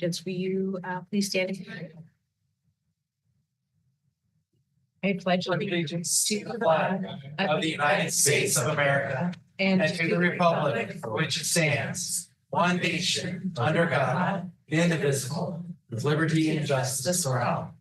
allegiance. Will you please stand? I pledge allegiance to the flag of the United States of America and to the republic for which it stands, one nation, under God, indivisible, with liberty and justice for all.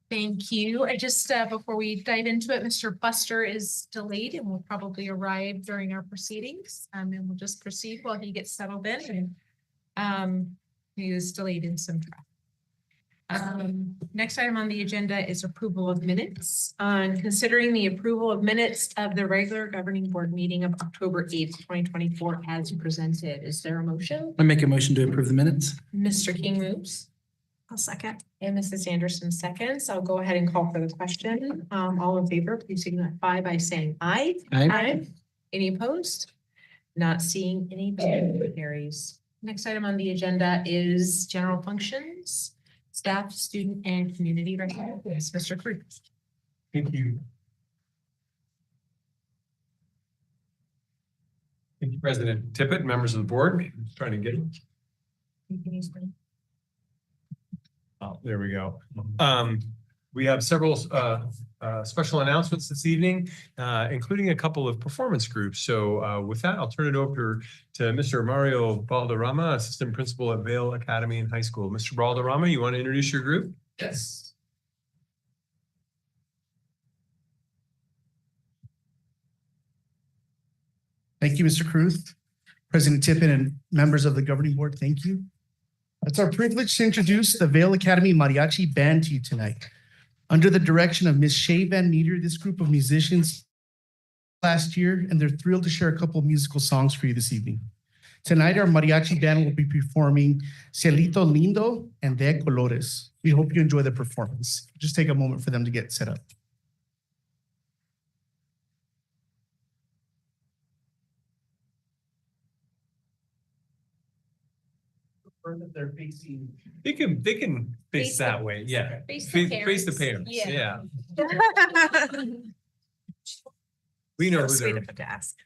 Thank you. I just, before we dive into it, Mr. Buster is delayed and will probably arrive during our proceedings. And we'll just proceed while he gets settled in. And he is delayed in some traffic. Next item on the agenda is approval of minutes. Considering the approval of minutes of the regular governing board meeting of October 8th, 2024 as presented. Is there a motion? I make a motion to approve the minutes. Mr. King moves. I'll second. And Mrs. Anderson seconds. I'll go ahead and call for the question. All in favor, please signify by saying aye. Aye. Any opposed? Not seeing any. Motion carries. Next item on the agenda is general functions, staff, student, and community representatives. Mr. Cruz. Thank you. Thank you, President Tippett, members of the board. I'm just trying to get it. Oh, there we go. We have several special announcements this evening, including a couple of performance groups. So with that, I'll turn it over to Mr. Mario Balderrama, Assistant Principal at Vail Academy and High School. Mr. Balderrama, you want to introduce your group? Yes. Thank you, Mr. Cruz. President Tippett and members of the governing board, thank you. It's our privilege to introduce the Vail Academy Mariachi Band to you tonight. Under the direction of Ms. Shay Van Meter, this group of musicians last year, and they're thrilled to share a couple of musical songs for you this evening. Tonight, our mariachi band will be performing Cielito Lindo and De Colores. We hope you enjoy the performance. Just take a moment for them to get set up. That they're facing. They can face that way. Yeah. Face the parents. Yeah. We know who Sweet they're. of a task.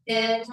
Yeah.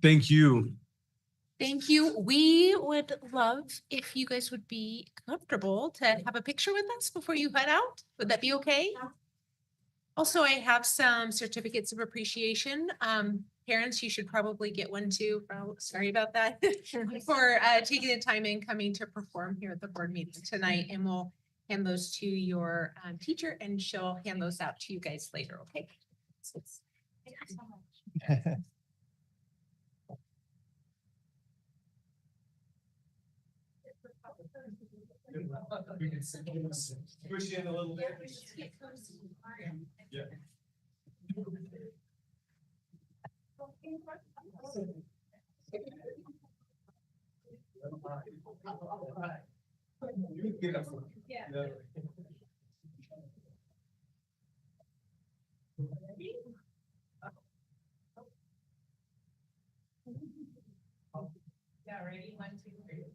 Thank you. Thank you. We would love if you guys would be comfortable to have a picture with us before you head out. Would that be okay? Also, I have some certificates of appreciation. Parents, you should probably get one too. Oh, sorry about that. For taking the time and coming to perform here at the board meeting tonight. And we'll hand those to your teacher and she'll hand those out to you guys later, okay? Thank you so much. Push in a little bit. Yeah. Yeah. Yeah, ready? 1, 2, 3.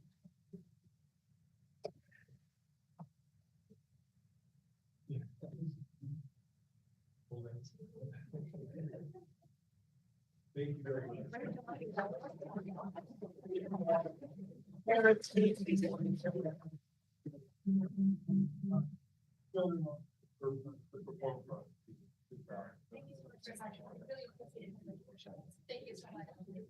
Thank you very much. Thank you so much. Really appreciate it. Thank you so much.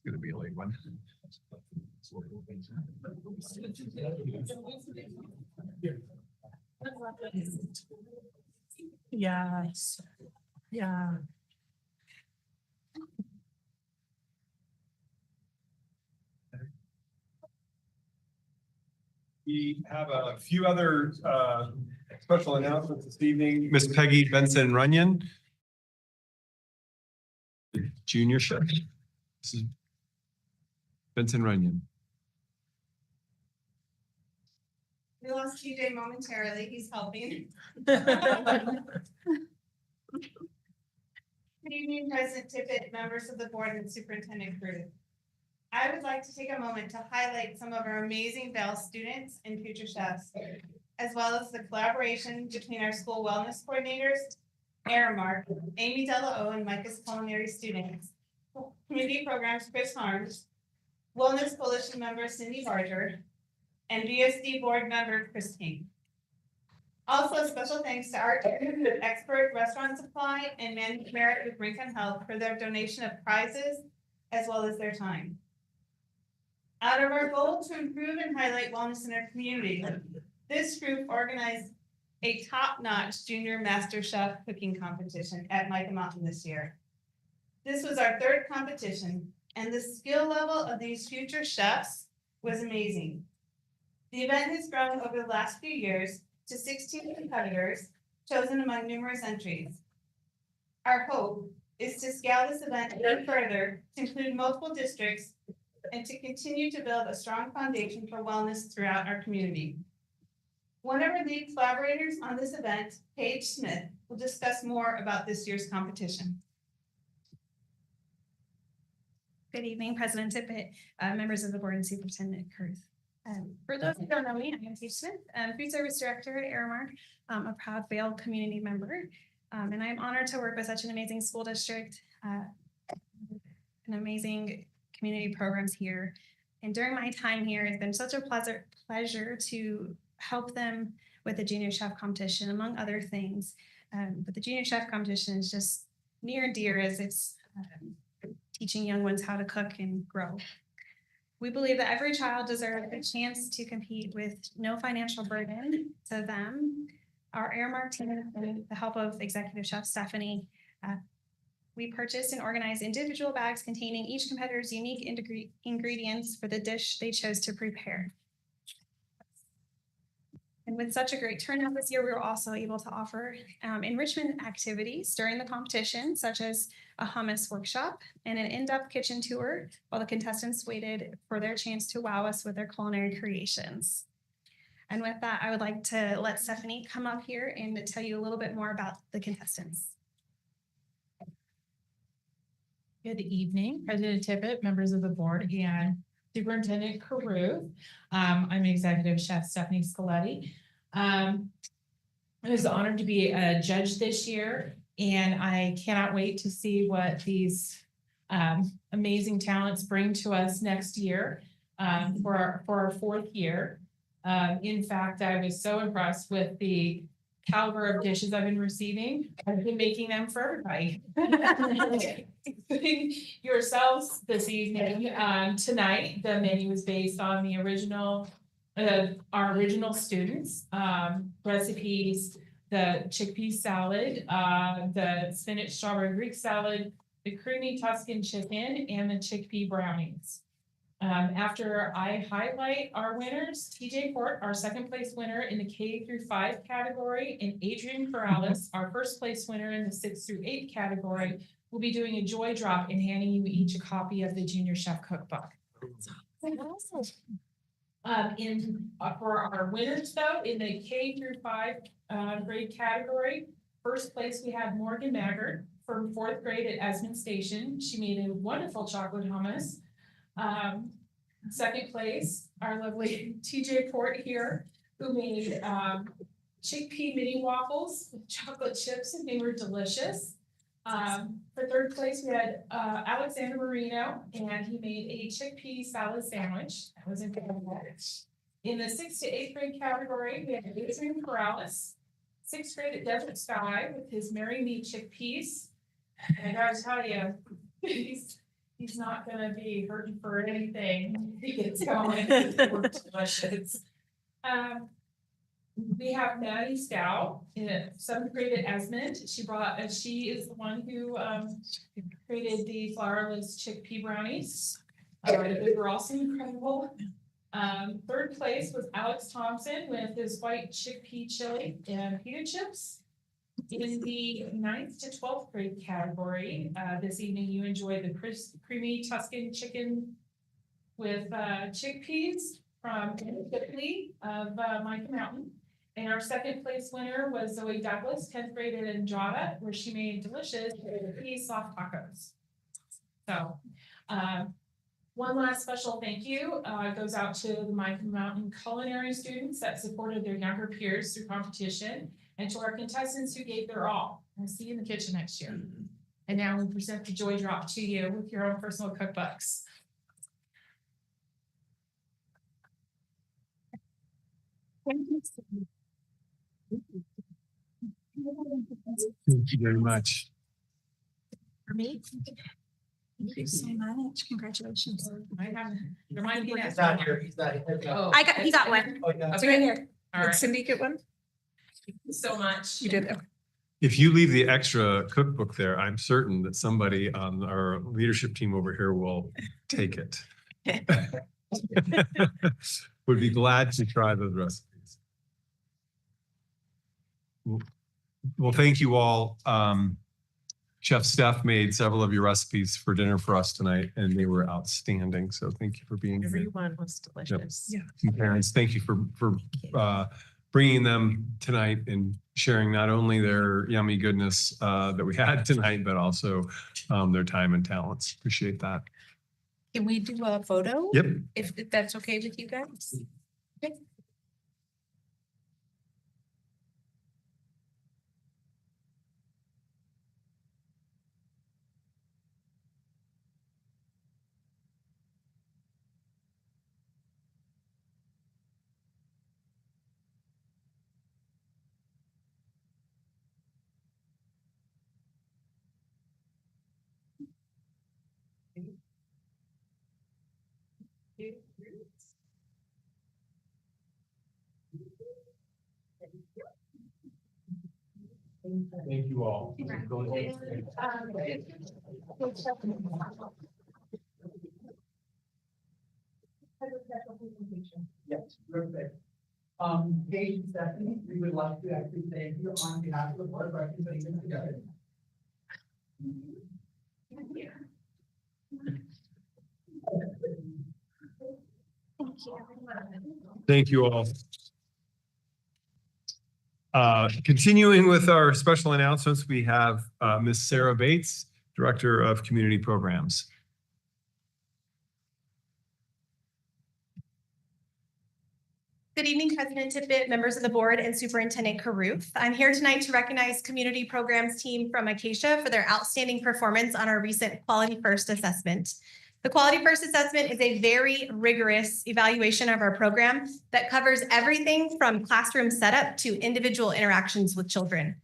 gonna be a late one. Yes. Yeah. We have a few other special announcements this evening. Miss Peggy Benson Runyon. Junior chef. This is Benson Runyon. We lost TJ momentarily. He's helping. Good evening, President Tippett, members of the board and superintendent crew. I would like to take a moment to highlight some of our amazing Bell students and future chefs, as well as the collaboration between our school wellness coordinators, Aramark, Amy Della and Micah's culinary students, community programs Chris Harms, Wellness Coalition member Cindy Barger, and VUSD board member Chris King. Also, special thanks to our team with expert restaurant supply and merit with Rincon Health for their donation of prizes as well as their time. Out of our goal to improve and highlight wellness in our community, this group organized a top-notch junior master chef cooking competition at Micah Mountain this year. This was our third competition, and the skill level of these future chefs was amazing. The event has grown over the last few years to 16 competitors chosen among numerous entries. Our hope is to scale this event even further to include multiple districts and to continue to build a strong foundation for wellness throughout our community. One of our lead collaborators on this event, Paige Smith, will discuss more about this year's competition. Good evening, President Tippett, members of the board and Superintendent Kurth. For those who don't know me, I am Paige Smith, Food Service Director at Aramark, a proud Vail community member, and I'm honored to work with such an amazing school district, and amazing community programs here. And during my time here, it's been such a pleasure to help them with the junior chef competition, among other things. But the junior chef competition is just near and dear as it's teaching young ones how to cook and grow. We believe that every child deserves a chance to compete with no financial burden to them. Our Aramark team, with the help of Executive Chef Stephanie, we purchased and organized individual bags containing each competitor's unique ingredients for the dish they chose to prepare. And with such a great turnout this year, we were also able to offer enrichment activities during the competition, such as a hummus workshop and an in-depth kitchen tour while the contestants waited for their chance to wow us with their culinary creations. And with that, I would like to let Stephanie come up here and tell you a little bit more about the contestants. Good evening, President Tippett, members of the board, and Superintendent Caruth. I'm Executive Chef Stephanie Scaletti. I was honored to be a judge this year, and I cannot wait to see what these amazing talents bring to us next year for our fourth year. In fact, I was so impressed with the caliber of dishes I've been receiving. I've been making them for everybody, including yourselves this evening. Tonight, the menu is based on the original, our original students' recipes: the chickpea salad, the spinach strawberry Greek salad, the creamy Tuscan chicken, and the chickpea brownies. After I highlight our winners, TJ Fort, our second place winner in the K-5 category, and Adrian Corrales, our first place winner in the 6th through 8th category, will be doing a joy drop and handing you each a copy of the Junior Chef Cookbook. For our winners though, in the K-5 grade category, first place we had Morgan Maggart from 4th grade at Esmond Station. She made a wonderful chocolate hummus. Second place, our lovely TJ Fort here, who made chickpea mini waffles with chocolate chips, and they were delicious. For 3rd place, we had Alexander Marino, and he made a chickpea salad sandwich. That was incredible. In the 6th to 8th grade category, we had Adrian Corrales, 6th grade at Desert Sky with his Marry Me chickpeas. I gotta tell you, he's not gonna be hurting for anything. He gets going. We're delicious. We have Maddie Stout in seventh grade at Esmond. She is the one who created the flourless chickpea brownies. They were also incredible. Third place was Alex Thompson with his white chickpea chili and pita chips. In the 9th to 12th grade category, this evening you enjoyed the creamy Tuscan chicken with chickpeas from Italy of Micah Mountain. And our second place winner was Zoe Douglas, 10th grade at Enjada, where she made delicious pea soft tacos. So one last special thank you goes out to the Micah Mountain culinary students that supported their younger peers through competition, and to our contestants who gave their all. I'll see you in the kitchen next year. And now we present the Joy Drop to you with your own personal cookbooks. Thank you very much. For me? Thank you so much. Congratulations. I have, remind me He's next. not here, he's not here. Oh, He got one. Oh, yeah. It's right here. all right. Cindy get one? Thank you so much. You did. If you leave the extra cookbook there, I'm certain that somebody on our leadership team over here will take it. Would be glad to try those recipes. Well, thank you all. Chef Steph made several of your recipes for dinner for us tonight, and they were outstanding. So thank you for being here. Everyone was delicious. Yeah. And parents, thank you for bringing them tonight and sharing not only their yummy goodness that we had tonight, but also their time and talents. Appreciate that. Can we do a photo? Yep. If that's okay with you guys? Okay. Thank you all. Yes, perfect. Paige and Stephanie, we would like to actually thank you on behalf of the board for actually putting this together. Thank you all. Continuing with our special announcements, we have Ms. Sarah Bates, Director of Community Programs. Good evening, President Tippett, members of the board, and Superintendent Caruth. I'm here tonight to recognize Community Programs team from Acacia for their outstanding performance on our recent Quality First assessment. The Quality First assessment is a very rigorous evaluation of our program that covers everything from classroom setup to individual interactions with children.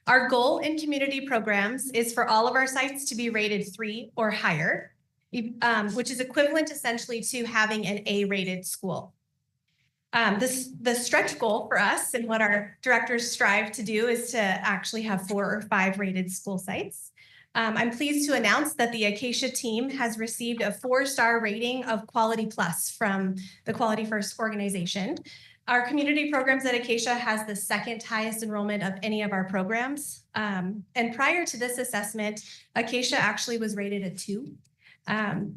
Our goal in community programs is for all of our sites to be rated 3 or higher, which is equivalent essentially to having an A-rated school. The stretch goal for us and what our directors strive to do is to actually have 4 or 5 rated school sites. I'm pleased to announce that the Acacia team has received a 4-star rating of Quality Plus from the Quality First organization. Our community programs at Acacia has the 2nd highest enrollment of any of our programs. And prior to this assessment, Acacia actually was rated a 2.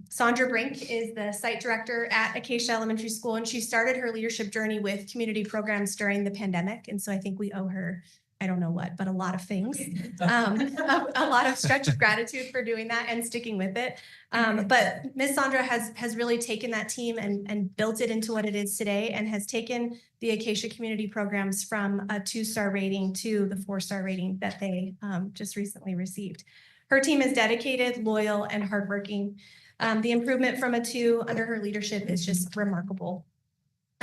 Sandra Brink is the site director at Acacia Elementary School, and she started her leadership journey with community programs during the pandemic. And so I think we owe her, I don't know what, but a lot of things, a lot of stretch of gratitude for doing that and sticking with it. But Ms. Sandra has really taken that team and built it into what it is today, and has taken the Acacia community programs from a 2-star rating to the 4-star rating that they just recently received. Her team is dedicated, loyal, and hardworking. The improvement from a 2 under her leadership is just remarkable.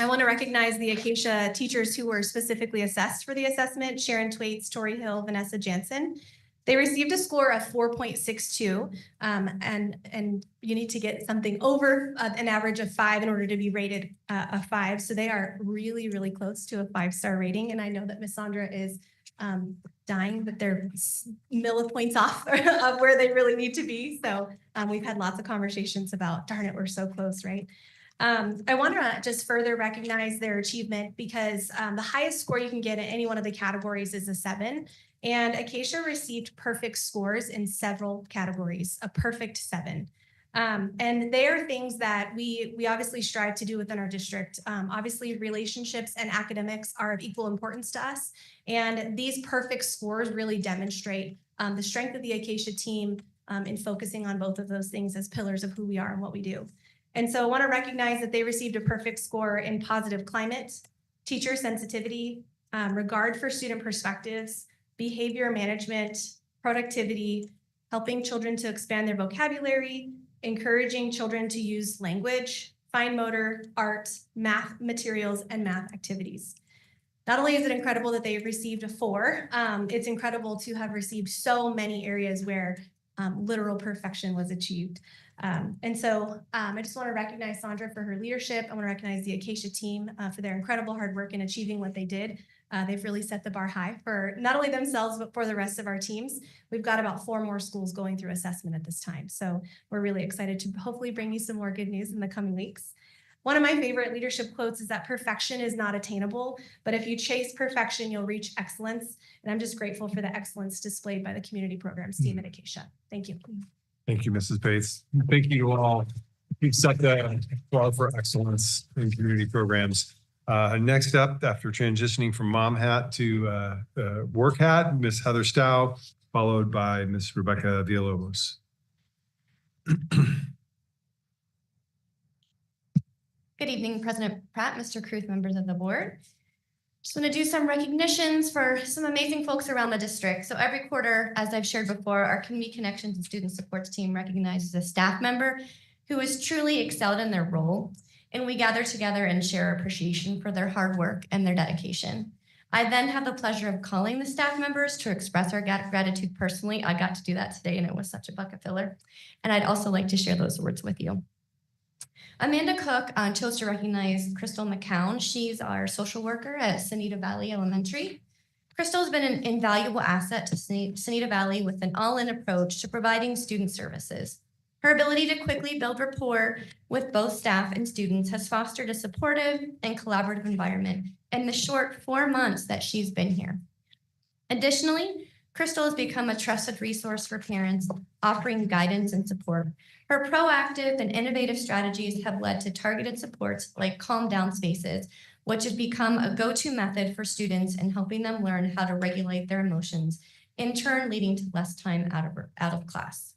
I want to recognize the Acacia teachers who were specifically assessed for the assessment: Sharon Twaits, Tori Hill, Vanessa Jansen. They received a score of 4.62, and you need to get something over an average of 5 in order to be rated a 5. So they are really, really close to a 5-star rating. And I know that Miss Sandra is dying that they're millipoints off of where they really need to be. So we've had lots of conversations about, darn it, we're so close, right? I want to just further recognize their achievement because the highest score you can get in any one of the categories is a 7. And Acacia received perfect scores in several categories, a perfect 7. And they are things that we obviously strive to do within our district. Obviously, relationships and academics are of equal importance to us. And these perfect scores really demonstrate the strength of the Acacia team in focusing on both of those things as pillars of who we are and what we do. And so I want to recognize that they received a perfect score in positive climate, teacher sensitivity, regard for student perspectives, behavior management, productivity, helping children to expand their vocabulary, encouraging children to use language, fine motor, art, math materials, and math activities. Not only is it incredible that they've received a 4, it's incredible to have received so many areas where literal perfection was achieved. And so I just want to recognize Sandra for her leadership. I want to recognize the Acacia team for their incredible hard work in achieving what they did. They've really set the bar high for not only themselves, but for the rest of our teams. We've got about 4 more schools going through assessment at this time. So we're really excited to hopefully bring you some more good news in the coming weeks. One of my favorite leadership quotes is that perfection is not attainable, but if you chase perfection, you'll reach excellence. And I'm just grateful for the excellence displayed by the community programs team at Acacia. Thank you. Thank you, Mrs. Bates. Thank you to all. You've set the bar for excellence in community programs. Next up, after transitioning from mom hat to work hat, Miss Heather Stow, followed by Miss Rebecca Villalobos. Good evening, President Pratt, Mr. Kruth, members of the board. Just want to do some recognitions for some amazing folks around the district. So every quarter, as I've shared before, our Community Connections and Student Supports team recognizes a staff member who has truly excelled in their role. And we gather together and share appreciation for their hard work and their dedication. I then have the pleasure of calling the staff members to express our gratitude personally. I got to do that today and it was such a bucket filler. And I'd also like to share those words with you. Amanda Cook chose to recognize Crystal McCown. She's our social worker at Sonita Valley Elementary. Crystal's been an invaluable asset to Sonita Valley with an all-in approach to providing student services. Her ability to quickly build rapport with both staff and students has fostered a supportive and collaborative environment in the short 4 months that she's been here. Additionally, Crystal has become a trusted resource for parents, offering guidance and support. Her proactive and innovative strategies have led to targeted supports like calm down spaces, which have become a go-to method for students in helping them learn how to regulate their emotions, in turn leading to less time out of class.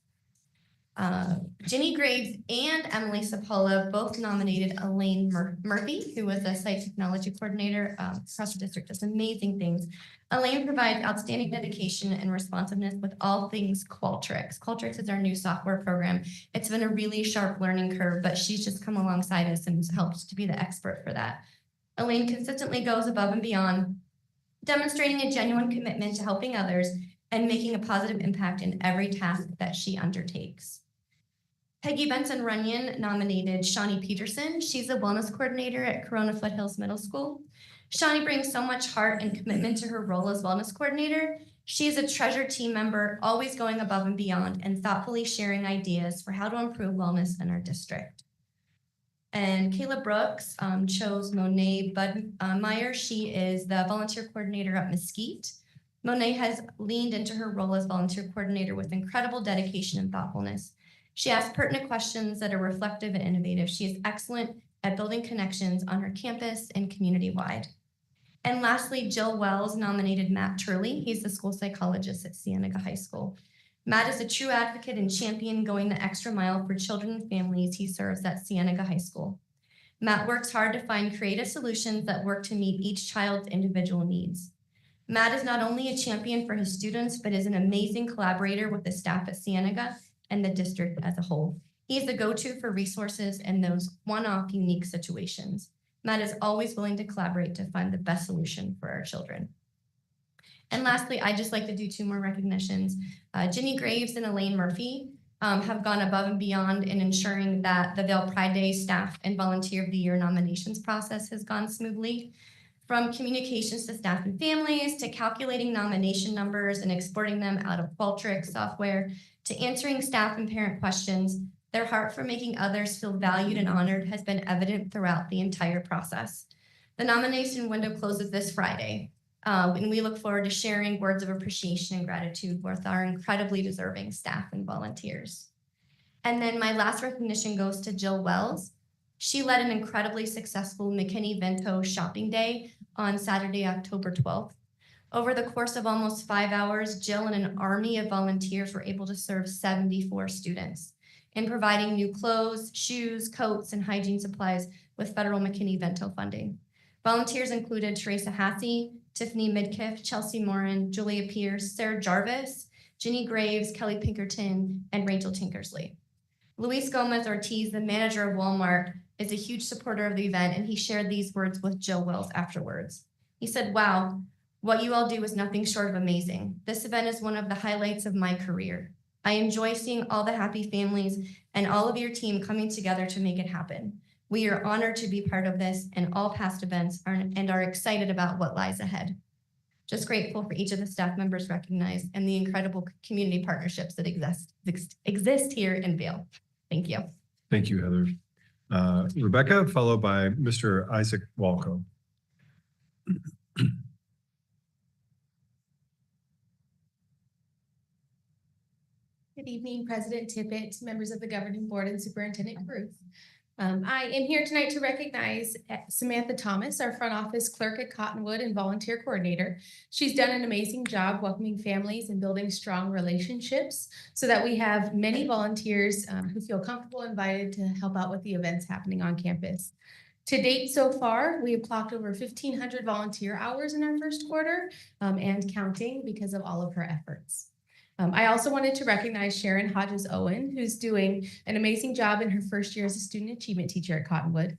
Ginny Graves and Emily Sapola both nominated Elaine Murphy, who was a site technology coordinator across the district, does amazing things. Elaine provides outstanding dedication and responsiveness with all things Qualtrics. Qualtrics is our new software program. It's been a really sharp learning curve, but she's just come alongside us and helps to be the expert for that. Elaine consistently goes above and beyond, demonstrating a genuine commitment to helping others and making a positive impact in every task that she undertakes. Peggy Benson Runyon nominated Shawnee Peterson. She's a wellness coordinator at Corona Foothills Middle School. Shawnee brings so much heart and commitment to her role as wellness coordinator. She is a treasured team member, always going above and beyond and thoughtfully sharing ideas for how to improve wellness in our district. And Kayla Brooks chose Monet Budmeyer. She is the volunteer coordinator at Mesquite. Monet has leaned into her role as volunteer coordinator with incredible dedication and thoughtfulness. She asks pertinent questions that are reflective and innovative. She is excellent at building connections on her campus and community-wide. And lastly, Jill Wells nominated Matt Turley. He's the school psychologist at Cienega High School. Matt is a true advocate and champion going the extra mile for children and families he serves at Cienega High School. Matt works hard to find creative solutions that work to meet each child's individual needs. Matt is not only a champion for his students, but is an amazing collaborator with the staff at Cienega and the district as a whole. He's the go-to for resources in those one-off unique situations. Matt is always willing to collaborate to find the best solution for our children. And lastly, I'd just like to do 2 more recognitions. Ginny Graves and Elaine Murphy have gone above and beyond in ensuring that the Vail Pride Day Staff and Volunteer of the Year nominations process has gone smoothly. From communications to staff and families, to calculating nomination numbers and exporting them out of Qualtrics software, to answering staff and parent questions, their heart for making others feel valued and honored has been evident throughout the entire process. The nomination window closes this Friday, and we look forward to sharing words of appreciation and gratitude with our incredibly deserving staff and volunteers. And then my last recognition goes to Jill Wells. She led an incredibly successful McKinney-Vento shopping day on Saturday, October 12th. Over the course of almost 5 hours, Jill and an army of volunteers were able to serve 74 students in providing new clothes, shoes, coats, and hygiene supplies with federal McKinney-Vento funding. Volunteers included Teresa Hassey, Tiffany Midkiff, Chelsea Morin, Julia Pierce, Sarah Jarvis, Ginny Graves, Kelly Pinkerton, and Rachel Tinkersley. Luis Gomez Ortiz, the manager of Walmart, is a huge supporter of the event, and he shared these words with Jill Wells afterwards. He said, "Wow, what you all do is nothing short of amazing. This event is one of the highlights of my career. I enjoy seeing all the happy families and all of your team coming together to make it happen. We are honored to be part of this and all past events and are excited about what lies ahead." Just grateful for each of the staff members recognized and the incredible community partnerships that exist here in Vail. Thank you. Thank you, Heather. Rebecca, followed by Mr. Isaac Walco. Good evening, President Tippett, members of the Governing Board, and Superintendent Cruz. I am here tonight to recognize Samantha Thomas, our front office clerk at Cottonwood and volunteer coordinator. She's done an amazing job welcoming families and building strong relationships so that we have many volunteers who feel comfortable and invited to help out with the events happening on campus. To date so far, we have clocked over 1,500 volunteer hours in our first quarter and counting because of all of her efforts. I also wanted to recognize Sharon Hodges Owen, who's doing an amazing job in her first year as a student achievement teacher at Cottonwood.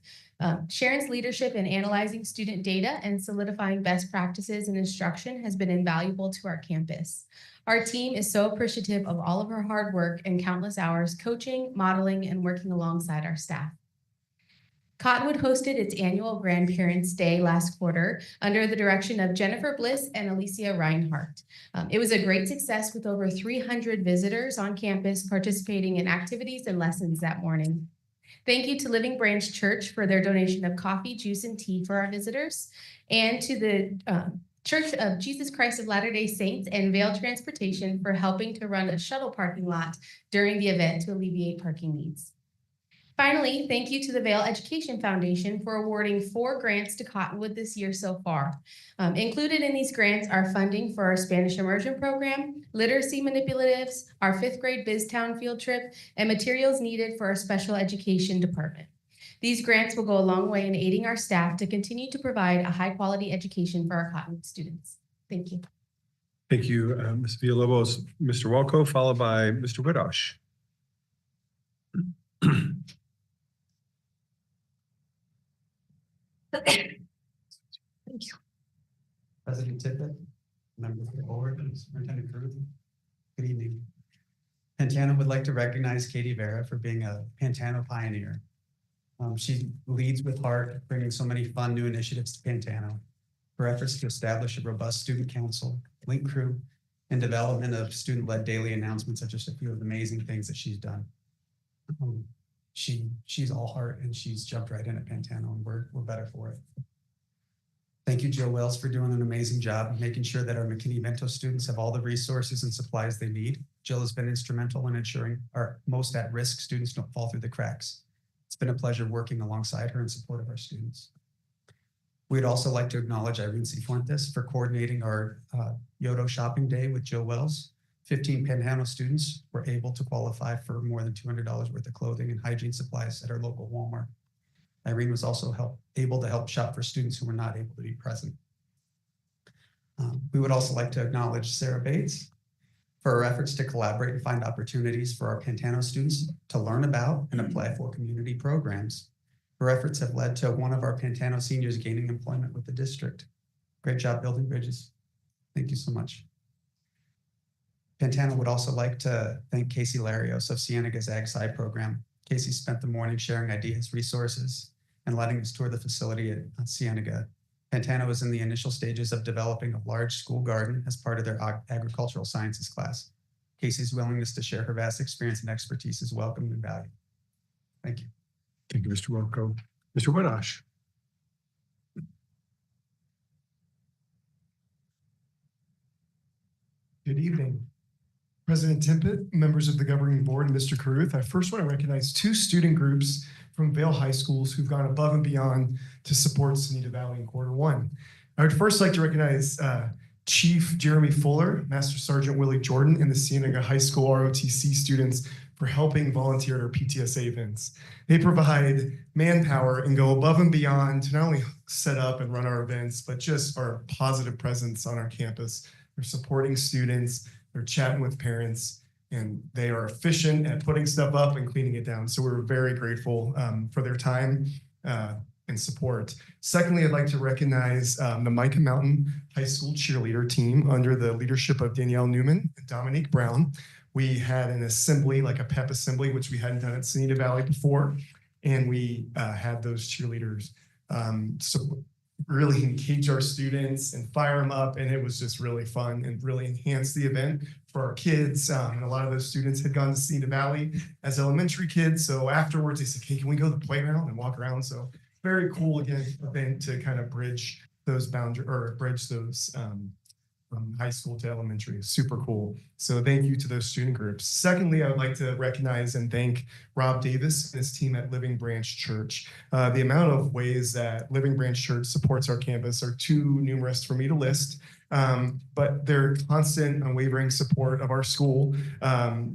Sharon's leadership in analyzing student data and solidifying best practices in instruction has been invaluable to our campus. Our team is so appreciative of all of her hard work and countless hours coaching, modeling, and working alongside our staff. Cottonwood hosted its annual Grandparents' Day last quarter under the direction of Jennifer Bliss and Alicia Reinhardt. It was a great success with over 300 visitors on campus participating in activities and lessons that morning. Thank you to Living Branch Church for their donation of coffee, juice, and tea for our visitors, and to the Church of Jesus Christ of Latter-day Saints and Vail Transportation for helping to run a shuttle parking lot during the event to alleviate parking needs. Finally, thank you to the Vail Education Foundation for awarding 4 grants to Cottonwood this year so far. Included in these grants are funding for our Spanish immersion program, literacy manipulatives, our 5th grade BizTown field trip, and materials needed for our special education department. These grants will go a long way in aiding our staff to continue to provide a high-quality education for our Cottonwood students. Thank you. Thank you, Ms. Villalobos. Mr. Walco, followed by Mr. Widosh. Thank you. President Tippett, members of the board, and Superintendent Cruz. Good evening. Pantano would like to recognize Katie Vera for being a Pantano pioneer. She leads with heart, bringing so many fun new initiatives to Pantano. Her efforts to establish a robust student council, link crew, and development of student-led daily announcements are just a few of the amazing things that she's done. She's all heart, and she's jumped right in at Pantano, and we're better for it. Thank you, Joe Wells, for doing an amazing job of making sure that our McKinney-Vento students have all the resources and supplies they need. Jill has been instrumental in ensuring our most at-risk students don't fall through the cracks. It's been a pleasure working alongside her in support of our students. We'd also like to acknowledge Irene Cifuentes for coordinating our Yodo shopping day with Joe Wells. 15 Pantano students were able to qualify for more than $200 worth of clothing and hygiene supplies at our local Walmart. Irene was also able to help shop for students who were not able to be present. We would also like to acknowledge Sarah Bates for her efforts to collaborate and find opportunities for our Pantano students to learn about and apply for community programs. Her efforts have led to one of our Pantano seniors gaining employment with the district. Great job building bridges. Thank you so much. Pantano would also like to thank Casey Larios of Cienega's Ag Sci program. Casey spent the morning sharing ideas, resources, and letting us tour the facility at Cienega. Pantano is in the initial stages of developing a large school garden as part of their agricultural sciences class. Casey's willingness to share her vast experience and expertise is welcome and valued. Thank you. Thank you, Mr. Welko. Mr. Winosh. Good evening. President Tippett, members of the governing board, and Mr. Caruth. I first want to recognize two student groups from Vail High Schools who've gone above and beyond to support Sonita Valley in Q1. I would first like to recognize Chief Jeremy Fuller, Master Sergeant Willie Jordan, and the Cienega High School ROTC students for helping volunteer at our PTSA events. They provide manpower and go above and beyond to not only set up and run our events, but just our positive presence on our campus. They're supporting students, they're chatting with parents, and they are efficient at putting stuff up and cleaning it down. So we're very grateful for their time and support. Secondly, I'd like to recognize the Micah Mountain High School cheerleader team under the leadership of Danielle Newman and Dominique Brown. We had an assembly, like a pep assembly, which we hadn't done at Sonita Valley before. And we had those cheerleaders really engage our students and fire them up. And it was just really fun and really enhanced the event for our kids. And a lot of those students had gone to Sonita Valley as elementary kids. So afterwards they said, hey, can we go to the playground and walk around? So very cool, again, event to kind of bridge those boundaries or bridge those from high school to elementary. Super cool. So thank you to those student groups. Secondly, I would like to recognize and thank Rob Davis and his team at Living Branch Church. The amount of ways that Living Branch Church supports our campus are too numerous for me to list. But their constant, unwavering support of our school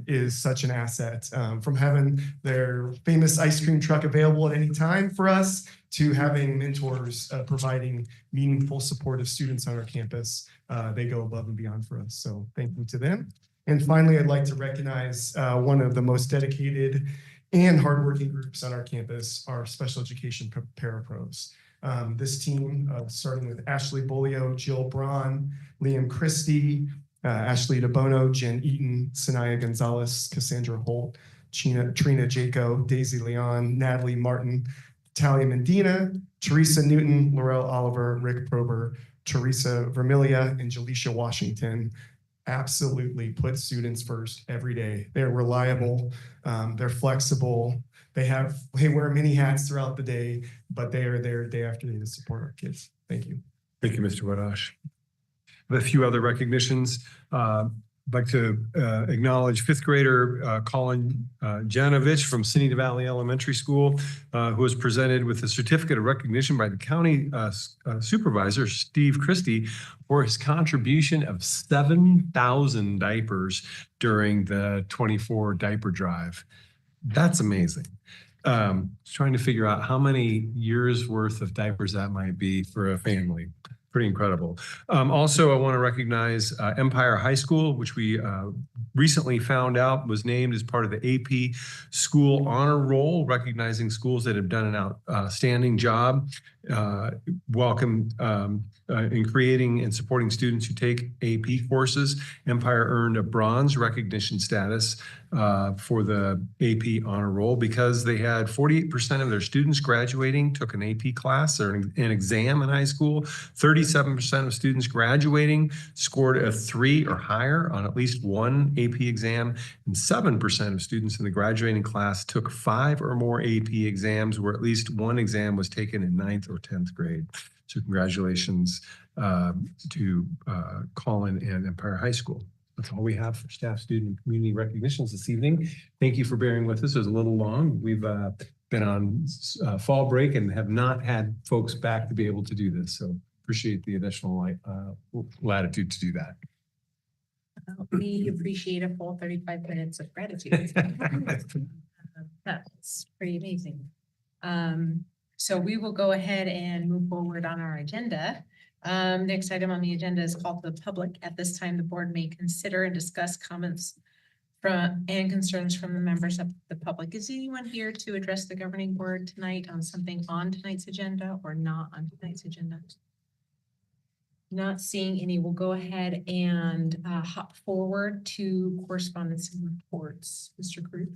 is such an asset. From having their famous ice cream truck available at any time for us to having mentors providing meaningful support of students on our campus. They go above and beyond for us. So thank you to them. And finally, I'd like to recognize one of the most dedicated and hardworking groups on our campus, our special education parapros. This team, starting with Ashley Bolio, Jill Braun, Liam Christie, Ashley DeBono, Jen Eaton, Sanaya Gonzalez, Cassandra Holt, Trina Jaco, Daisy Leon, Natalie Martin, Talia Medina, Teresa Newton, Laurel Oliver, Rick Prober, Teresa Vermilia, and Jaleisha Washington absolutely put students first every day. They're reliable, they're flexible, they wear many hats throughout the day, but they are there day after day to support our kids. Thank you. Thank you, Mr. Wadash. A few other recognitions. I'd like to acknowledge fifth grader Colin Janovich from Sonita Valley Elementary School, who was presented with a certificate of recognition by the county supervisor, Steve Christie, for his contribution of 7,000 diapers during the 24 diaper drive. That's amazing. Trying to figure out how many years worth of diapers that might be for a family. Pretty incredible. Also, I want to recognize Empire High School, which we recently found out was named as part of the AP School Honor Roll, recognizing schools that have done an outstanding job. Welcome in creating and supporting students who take AP courses. Empire earned a bronze recognition status for the AP Honor Roll because they had 48% of their students graduating took an AP class or an exam in high school. 37% of students graduating scored a 3 or higher on at least one AP exam, and 7% of students in the graduating class took 5 or more AP exams where at least one exam was taken in 9th or 10th grade. So congratulations to Colin and Empire High School. That's all we have for staff, student, and community recognitions this evening. Thank you for bearing with us. It was a little long. We've been on fall break and have not had folks back to be able to do this. So appreciate the additional latitude to do that. We appreciate a full 35 minutes of gratitude. That's pretty amazing. So we will go ahead and move forward on our agenda. Next item on the agenda is call to the public. At this time, the board may consider and discuss comments from and concerns from the members of the public. Is anyone here to address the governing board tonight on something on tonight's agenda or not on tonight's agenda? Not seeing any, we'll go ahead and hop forward to correspondence and reports. Mr. Cruz.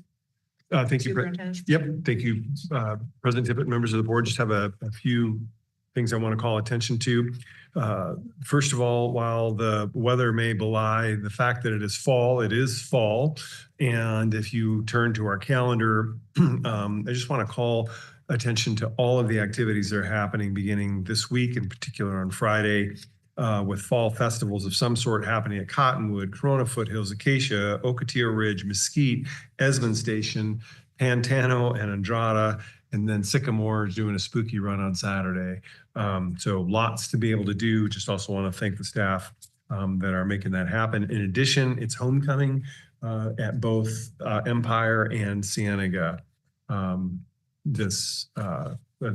Thank you. Superintendent. Yep, thank you, President Tippett, members of the board. Just have a few things I want to call attention to. First of all, while the weather may belie the fact that it is fall. And if you turn to our calendar, I just want to call attention to all of the activities that are happening beginning this week, in particular on Friday, with fall festivals of some sort happening at Cottonwood, Corona Foothills, Acacia, Ocotillo Ridge, Mesquite, Esmond Station, Pantano, and Andrada. And then Sycamore is doing a spooky run on Saturday. So lots to be able to do. Just also want to thank the staff that are making that happen. In addition, it's homecoming at both Empire and Cienega this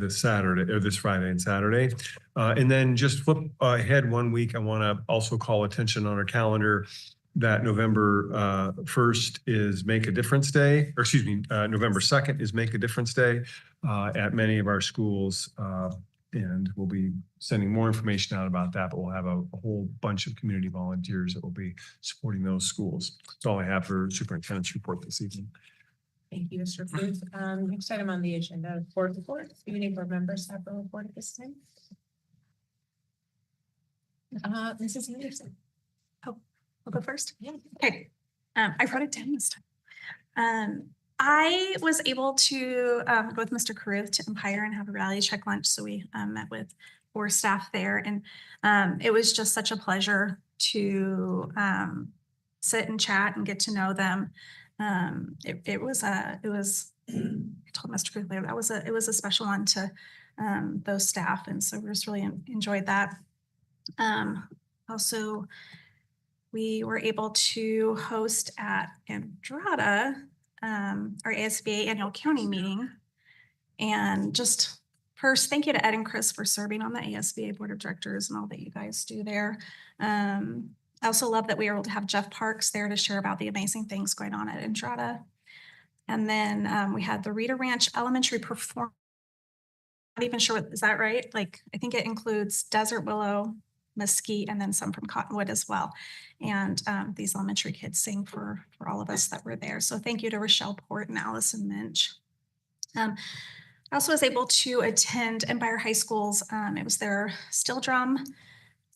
Saturday, or this Friday and Saturday. And then just flip ahead 1 week, I want to also call attention on our calendar that November 1st is Make a Difference Day, or excuse me, November 2nd is Make a Difference Day at many of our schools. And we'll be sending more information out about that, but we'll have a whole bunch of community volunteers that will be supporting those schools. That's all I have for superintendent's report this evening. Thank you, Mr. Cruz. Next item on the agenda, board report. Do any board members have a report at this time? Mrs. Anderson. I'll go first. Yeah. Okay. I wrote it down this time. I was able to go with Mr. Carruth to Empire and have a rally check lunch. So we met with 4 staff there, and it was just such a pleasure to sit and chat and get to know them. It was I told Mr. Carruth later, it was a special one to those staff, and so we just really enjoyed that. Also, we were able to host at Andrada our ASBA annual county meeting. And just first, thank you to Ed and Chris for serving on the ASBA board of directors and all that you guys do there. I also love that we were able to have Jeff Parks there to share about the amazing things going on at Andrada. And then we had the Rita Ranch Elementary performance. Not even sure is that right? Like, I think it includes Desert Willow, Mesquite, and then some from Cottonwood as well. And these elementary kids sing for all of us that were there. So thank you to Rochelle Port and Allison Minch. I also was able to attend Empire High School's, it was their steel drum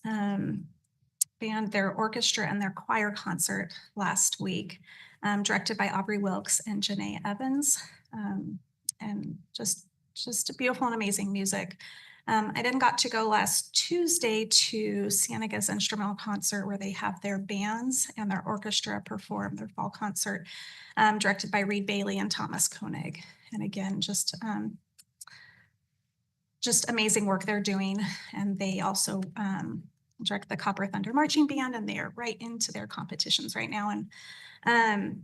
band, their orchestra, and their choir concert last week, directed by Aubrey Wilkes and Janae Evans. And just beautiful and amazing music. I then got to go last Tuesday to Cienega's instrumental concert, where they have their bands and their orchestra perform their fall concert, directed by Reed Bailey and Thomas Koenig. And again, just amazing work they're doing. And they also direct the Copper Thunder Marching Band, and they are right into their competitions right now. And